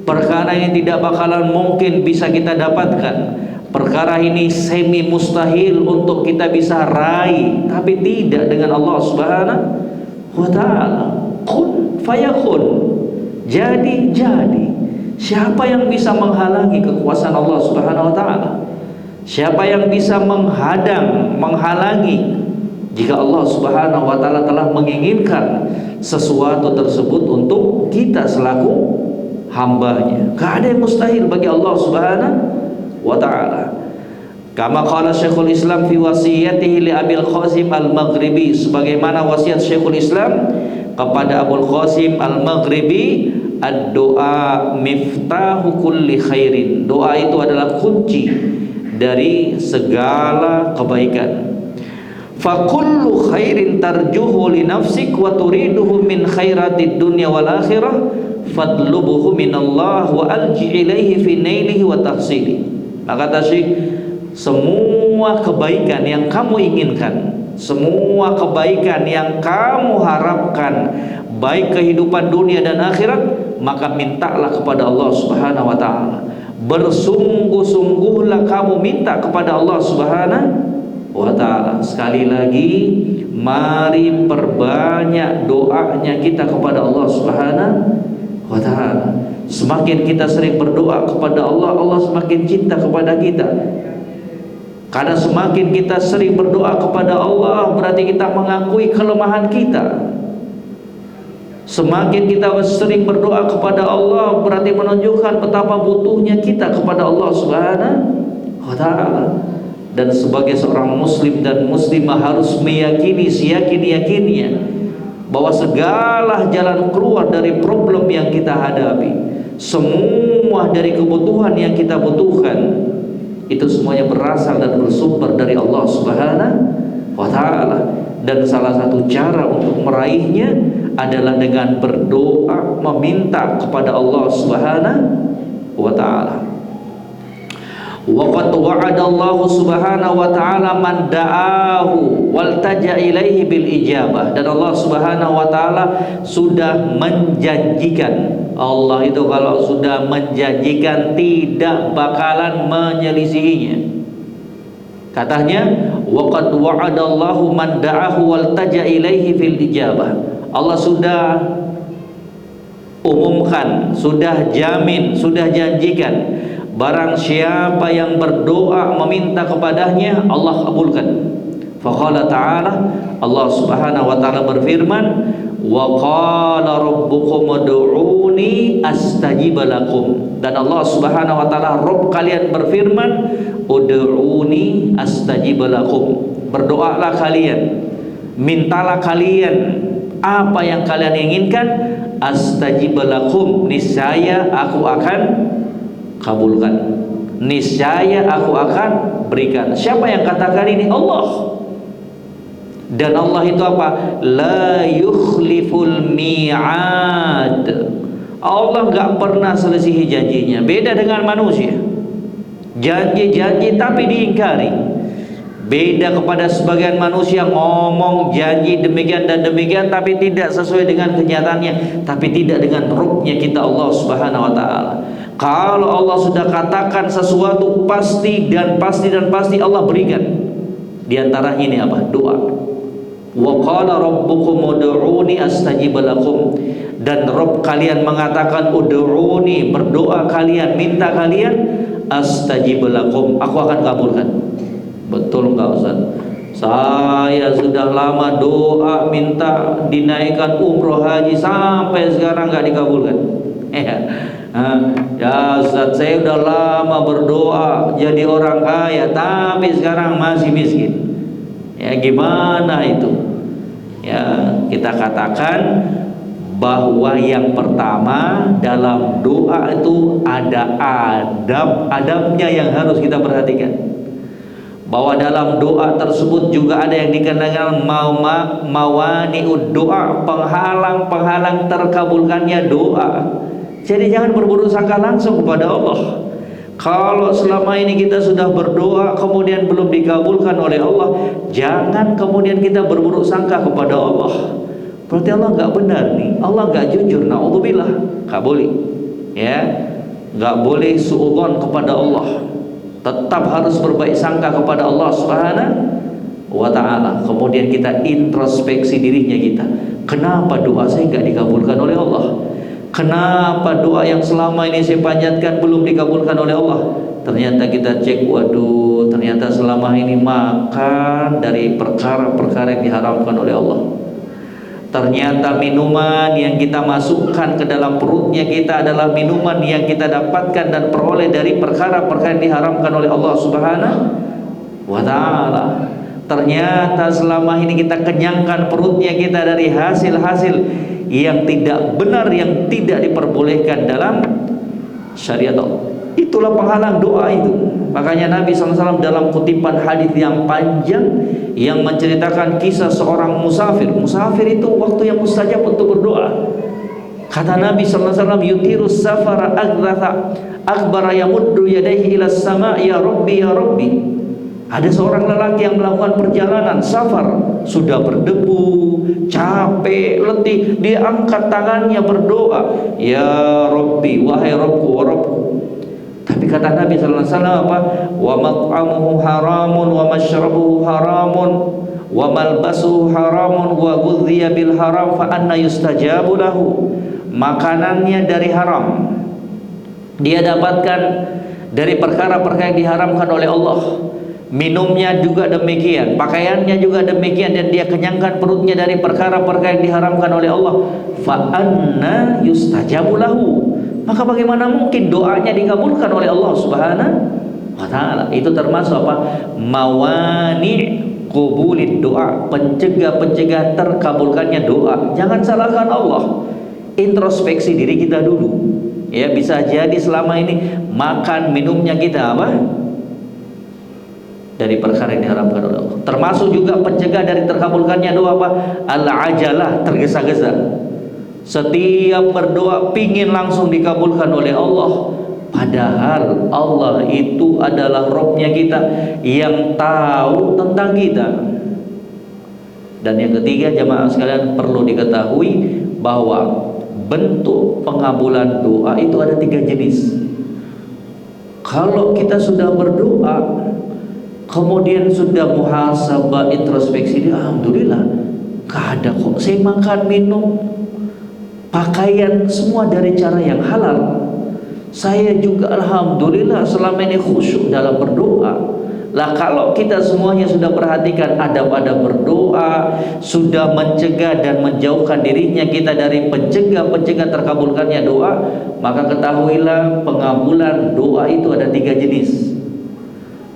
perkara ini tidak bakalan mungkin bisa kita dapatkan, perkara ini semi mustahil untuk kita bisa raih. Tapi tidak, dengan Allah Subhanahu wa ta'ala. Kun fayakun, jadi. Siapa yang bisa menghalangi kekuasaan Allah Subhanahu wa ta'ala? Siapa yang bisa menghalangi jika Allah Subhanahu wa ta'ala telah menginginkan sesuatu tersebut untuk kita selaku hambanya? Gak ada yang mustahil bagi Allah Subhanahu wa ta'ala. Kama qala Syekhul Islam fi wasiyatihi li Abil Qasim Al-Maghribi, sebagaimana wasiat Syekhul Islam kepada Abul Qasim Al-Maghribi, ad-doa miftahu kulli khairin. Doa itu adalah kunci dari segala kebaikan. Fa kullu khairin tarjuhu li nafsik wa turiduhu min khairatid dunya wal akhirah fadlubuhu minallah wa alji ilaihi fi nailihi wa tahsili. Maka tasyik, semua kebaikan yang kamu inginkan, semua kebaikan yang kamu harapkan, baik kehidupan dunia dan akhirat, maka mintalah kepada Allah Subhanahu wa ta'ala. Bersungguh-sungguhlah kamu minta kepada Allah Subhanahu wa ta'ala. Sekali lagi, mari perbanyak doanya kita kepada Allah Subhanahu wa ta'ala. Semakin kita sering berdoa kepada Allah, Allah semakin cinta kepada kita. Karena semakin kita sering berdoa kepada Allah, berarti kita mengakui kelemahan kita. Semakin kita sering berdoa kepada Allah, berarti menunjukkan betapa butuhnya kita kepada Allah Subhanahu wa ta'ala. Dan sebagai seorang muslim dan muslimah harus meyakini, seyakin-yakinnya bahwa segala jalan keluar dari problem yang kita hadapi, semua dari kebutuhan yang kita butuhkan, Itu semuanya berasal dan bersumber dari Allah Subhanahu wa ta'ala. Dan salah satu cara untuk meraihnya adalah dengan berdoa, meminta kepada Allah Subhanahu wa ta'ala. Waqad wa'adallahu subhanahu wa ta'ala man da'ahu waltaja ilaihi bil ijabah. Dan Allah Subhanahu wa ta'ala sudah menjanjikan, Allah itu kalau sudah menjanjikan tidak bakalan menyelisihinya. Katanya waqad wa'adallahu man da'ahu waltaja ilaihi fil ijabah. Allah sudah umumkan, sudah jamin, sudah janjikan, barang siapa yang berdoa meminta kepadanya Allah kabulkan. Faqala ta'ala, Allah Subhanahu wa ta'ala berfirman, wa qala rabbukum ud'uni astajib lakum. Dan Allah Subhanahu wa ta'ala, Rabb kalian berfirman, ud'uni astajib lakum. Berdoalah kalian, mintalah kalian apa yang kalian inginkan, astajib lakum, niscaya aku akan kabulkan, niscaya aku akan berikan. Siapa yang katakan ini? Allah. Dan Allah itu apa? La yukhliful mi'ad. Allah nggak pernah selisihi janjinya. Beda dengan manusia, janji-janji tapi diingkari. Beda kepada sebagian manusia, ngomong janji demikian dan demikian tapi tidak sesuai dengan kenyataannya, tapi tidak dengan ruknya kita Allah Subhanahu wa ta'ala. Kalau Allah sudah katakan sesuatu pasti dan pasti dan pasti Allah berikan. Di antaranya ini apa? Doa. Wa qala rabbukum ud'uni astajib lakum. Dan Rabb kalian mengatakan ud'uni, berdoa kalian, minta kalian, astajib lakum, aku akan kabulkan. Betul enggak Ustaz? Saya sudah lama doa minta dinaikkan umroh haji sampai sekarang enggak dikabulkan. Ya Ustaz, saya udah lama berdoa jadi orang kaya tapi sekarang masih miskin. Ya gimana itu? Ya kita katakan bahwa yang pertama dalam doa itu ada adab-adabnya yang harus kita perhatikan. Bahwa dalam doa tersebut juga ada yang dikenakan mawani'ud doa, penghalang-penghalang terkabulkannya doa. Jadi jangan berburuk sangka langsung kepada Allah. Kalau selama ini kita sudah berdoa kemudian belum dikabulkan oleh Allah, jangan kemudian kita berburuk sangka kepada Allah. Berarti Allah nggak benar nih, Allah nggak jujur. Naudzubillah, nggak boleh. Ya, nggak boleh suudzon kepada Allah. Tetap harus berbaik sangka kepada Allah Subhanahu wa ta'ala. Kemudian kita introspeksi dirinya kita. Kenapa doa saya nggak dikabulkan oleh Allah? Kenapa doa yang selama ini saya panjatkan belum dikabulkan oleh Allah? Ternyata kita cek, waduh, ternyata selama ini makan dari perkara-perkara yang diharamkan oleh Allah. Ternyata minuman yang kita masukkan ke dalam perutnya kita adalah minuman yang kita dapatkan dan peroleh dari perkara-perkara yang diharamkan oleh Allah Subhanahu wa ta'ala. Ternyata selama ini kita kenyangkan perutnya kita dari hasil-hasil yang tidak benar, yang tidak diperbolehkan dalam syariat Allah. Itulah penghalang doa itu. Makanya Nabi SAW dalam kutipan hadis yang panjang yang menceritakan kisah seorang musafir. Musafir itu waktu yang mustajab untuk berdoa. Kata Nabi SAW, yutirus safara agratha akbara yamuddu yadaihi ila sama, ya Rabbi ya Rabbi. Ada seorang lelaki yang melakukan perjalanan safar, sudah berdebu, capek, letih, dia angkat tangannya berdoa, ya Rabbi, wahai Rabbku, wa Rabbku. Tapi kata Nabi sallallahu alaihi wasallam apa? Wa mat'amuhu haramun wa mashrabuhu haramun wa malbasuhu haramun wa ghudhiya bil haram fa anna yustajabu lahu. Makanannya dari haram, dia dapatkan dari perkara-perkara yang diharamkan oleh Allah. Minumnya juga demikian, pakaiannya juga demikian, dan dia kenyangkan perutnya dari perkara-perkara yang diharamkan oleh Allah. Fa anna yustajabu lahu. Maka bagaimana mungkin doanya dikabulkan oleh Allah Subhanahu wa ta'ala? Itu termasuk apa? Mawani qubulid doa, pencegah terkabulkannya doa. Jangan salahkan Allah. Introspeksi diri kita dulu. Ya, bisa jadi selama ini makan minumnya kita apa? dari perkara yang diharamkan oleh Allah. Termasuk juga pencegah dari terkabulkannya doa apa? Al-ajalah, tergesa-gesa. Setiap berdoa pingin langsung dikabulkan oleh Allah, padahal Allah itu adalah Rabb-nya kita yang tahu tentang kita. Dan yang ketiga, jamaah sekalian, perlu diketahui bahwa bentuk pengabulan doa itu ada 3 jenis. Kalau kita sudah berdoa, kemudian sudah muhasabah, introspeksi, alhamdulillah, gak ada kok, saya makan, minum, pakaian semua dari cara yang halal. Saya juga alhamdulillah selama ini khusyuk dalam berdoa. Lah kalau kita semuanya sudah perhatikan adab-adab berdoa, sudah mencegah dan menjauhkan dirinya kita dari pencegah terkabulkannya doa, maka ketahuilah pengabulan doa itu ada 3 jenis.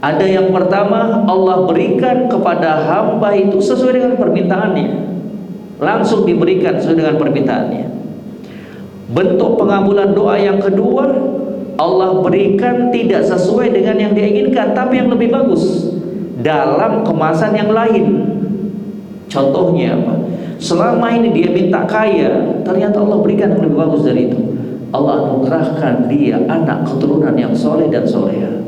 Ada yang pertama, Allah berikan kepada hamba itu sesuai dengan permintaannya, langsung diberikan sesuai dengan permintaannya. Bentuk pengabulan doa yang kedua, Allah berikan tidak sesuai dengan yang dia inginkan, tapi yang lebih bagus dalam kemasan yang lain. Contohnya apa? Selama ini dia minta kaya, ternyata Allah berikan yang lebih bagus dari itu. Allah anugerahkan dia anak keturunan yang soleh dan soleha.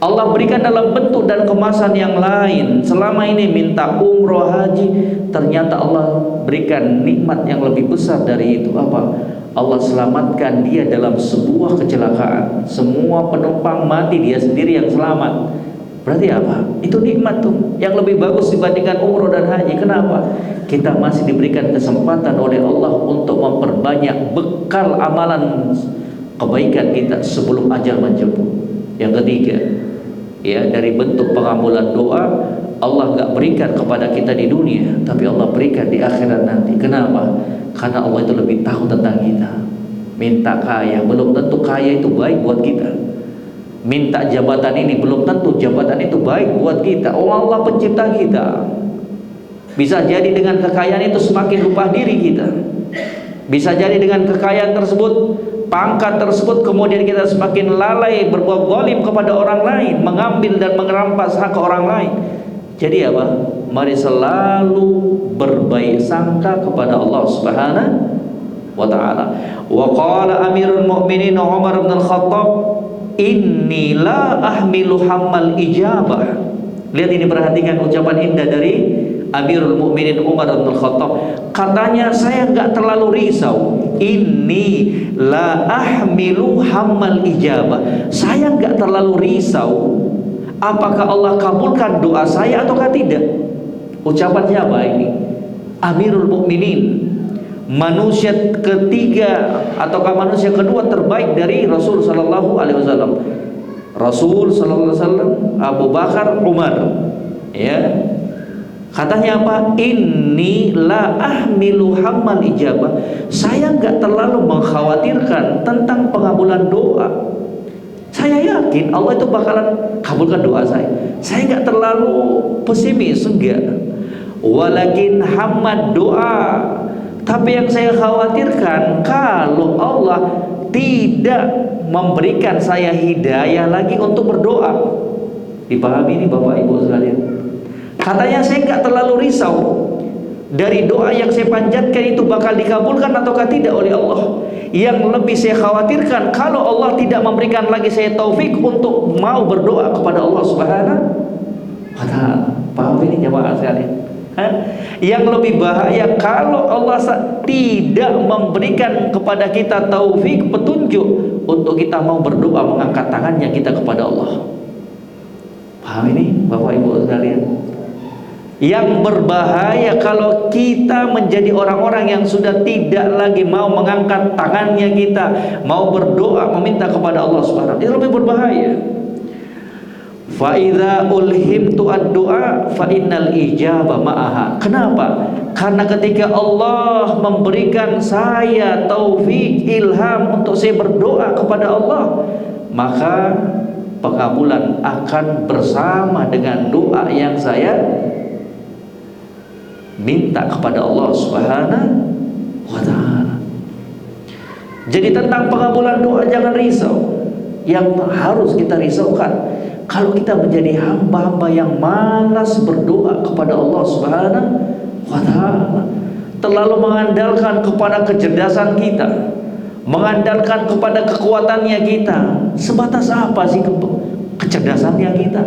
Allah berikan dalam bentuk dan kemasan yang lain. Selama ini minta umroh, haji, ternyata Allah berikan nikmat yang lebih besar dari itu. Apa? Allah selamatkan dia dalam sebuah kecelakaan. Semua penumpang mati, dia sendiri yang selamat. Berarti apa? Itu nikmat tuh, yang lebih bagus dibandingkan umroh dan haji. Kenapa? Kita masih diberikan kesempatan oleh Allah untuk memperbanyak bekal amalan kebaikan kita sebelum ajal menjemput. Yang ketiga, ya, dari bentuk pengabulan doa, Allah gak berikan kepada kita di dunia, tapi Allah berikan di akhirat nanti. Kenapa? Karena Allah itu lebih tahu tentang kita. Minta kaya, belum tentu kaya itu baik buat kita. Minta jabatan ini, belum tentu jabatan itu baik buat kita. Oh, Allah pencipta kita. Bisa jadi dengan kekayaan itu semakin lupa diri kita. Bisa jadi dengan kekayaan tersebut, pangkat tersebut, kemudian kita semakin lalai berbuat zalim kepada orang lain, mengambil dan mengerampas hak orang lain. Jadi apa? Mari selalu berbaik sangka kepada Allah Subhanahu wa taala. Wa qala Amirul Mukminin Umar bin Al-Khattab, inni la ahmilu hammal ijabah. Lihat ini, perhatikan ucapan indah dari Amirul Mukminin Umar bin Al-Khattab. Katanya, saya enggak terlalu risau. Inni la ahmilu hammal ijabah. Saya enggak terlalu risau apakah Allah kabulkan doa saya ataukah tidak. Ucapan siapa ini? Amirul Mukminin, manusia ketiga ataukah manusia kedua terbaik dari Rasul sallallahu alaihi wasallam. Rasul sallallahu alaihi wasallam, Abu Bakar, Umar. Ya. Katanya apa? Inni la ahmilu hammal ijabah. Saya enggak terlalu mengkhawatirkan tentang pengabulan doa. Saya yakin Allah itu bakalan kabulkan doa saya. Saya enggak terlalu pesimis, enggak. Walakin hammad doa. Tapi yang saya khawatirkan, kalau Allah tidak memberikan saya hidayah lagi untuk berdoa. Dipahami ini Bapak Ibu sekalian? Katanya, saya enggak terlalu risau dari doa yang saya panjatkan itu bakal dikabulkan ataukah tidak oleh Allah. Yang lebih saya khawatirkan, kalau Allah tidak memberikan lagi saya taufik untuk mau berdoa kepada Allah Subhanahu wa taala. Paham ini jemaah sekalian? Yang lebih bahaya, kalau Allah tidak memberikan kepada kita taufik, petunjuk untuk kita mau berdoa, mengangkat tangannya kita kepada Allah. Paham ini Bapak Ibu sekalian? Yang berbahaya kalau kita menjadi orang-orang yang sudah tidak lagi mau mengangkat tangannya kita, mau berdoa, meminta kepada Allah Subhanahu wa taala. Itu lebih berbahaya. Fa idza ulhimtu ad-du'a fa innal ijaba ma'aha. Kenapa? Karena ketika Allah memberikan saya taufik, ilham untuk saya berdoa kepada Allah, maka pengabulan akan bersama dengan doa yang saya minta kepada Allah Subhanahu wa taala. Jadi tentang pengabulan doa jangan risau. Yang harus kita risaukan, Kalau kita menjadi hamba-hamba yang malas berdoa kepada Allah Subhanahu wa Ta'ala, terlalu mengandalkan kepada kecerdasan kita, mengandalkan kepada kekuatannya kita, sebatas apa sih kecerdasannya kita?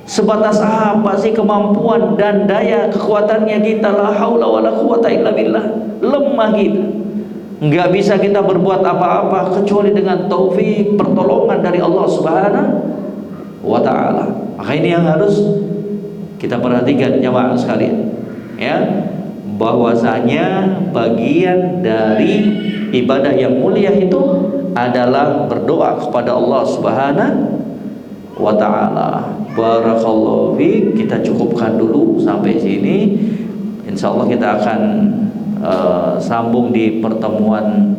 Sebatas apa sih kemampuan dan daya kekuatannya kita? La haula wala quwata illa billah. Lemah kita. Enggak bisa kita berbuat apa-apa kecuali dengan taufik, pertolongan dari Allah Subhanahu wa Ta'ala. Maka ini yang harus kita perhatikan jemaah sekalian, ya, bahwasanya bagian dari ibadah yang mulia itu adalah berdoa kepada Allah Subhanahu wa Ta'ala. Barakallahu fiik. Kita cukupkan dulu sampai sini. Insyaallah kita akan sambung di pertemuan